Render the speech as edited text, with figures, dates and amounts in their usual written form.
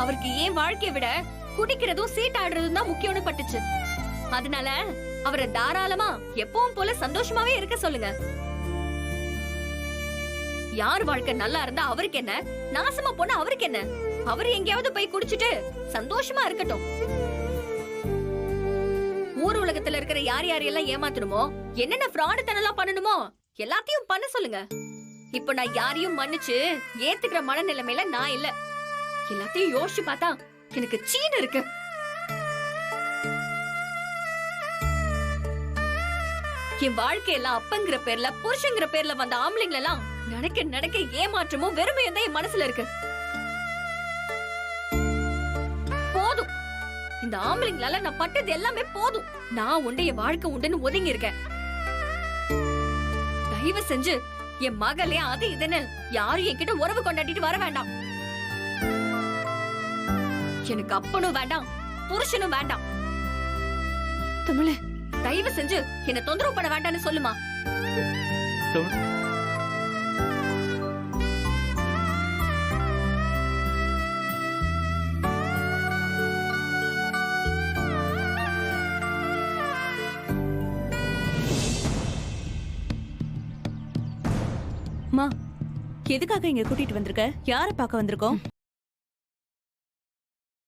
அவருக்கு ஏன் வாழ்க்கையை விட குடிக்கிறதும் சீட்டாடுறதும் தான் முக்கியம்னு பட்டுச்சு. அதனால அவரை தாராளமா எப்பவும் போல சந்தோஷமாவே இருக்க சொல்லுங்க. யார் வாழ்க்கை நல்லா இருந்தா அவருக்கு என்ன, நாசமா போனா அவருக்கு என்ன? அவரு எங்கேயாவது போய் குடிச்சிட்டு சந்தோஷமா இருக்கட்டும். ஊர் உலகத்துல இருக்கிற யார் யாரையெல்லாம் ஏமாத்தணுமோ, என்னென்ன ஃப்ராடுத்தனெல்லாம் பண்ணணுமோ எல்லாத்தையும் பண்ண சொல்லுங்க. இப்ப நான் யாரையும் மன்னிச்சு ஏத்துக்கிற மனநிலைமையில நான் இல்ல. எல்லாத்தையும் யோசிச்சு பார்த்தா எனக்கு சீன் இருக்கு. என் வாழ்க்கையெல்லாம் அப்பங்கிற பேர்ல புருஷங்கிற பேர்ல வந்த ஆம்பளைங்க எல்லாம் நடக்க நடக்க ஏமாற்றமும் வெறுமையும் தான் என் மனசுல இருக்கு. போதும், இந்த ஆம்பளைங்களால நான் பட்டது எல்லாமே போதும். நான் உண்டு, என் வாழ்க்கை உண்டுன்னு ஒதுங்கி இருக்கேன். தயவு செஞ்சு என் மகளே அது இதுன்னு யாரும் என்கிட்ட உறவு கொண்டாடிட்டு வர வேண்டாம். எனக்கு அப்பனும் வேண்டாம், புருஷனும் வேண்டாம். தமிழே, தயவு செஞ்சு என்ன தொந்தரவு பண்ண வேண்டாம்னு சொல்லுமா. மா, எதுக்காக இங்க கூட்டிட்டு வந்திருக்க? யார பார்க்க வந்திருக்கோம்?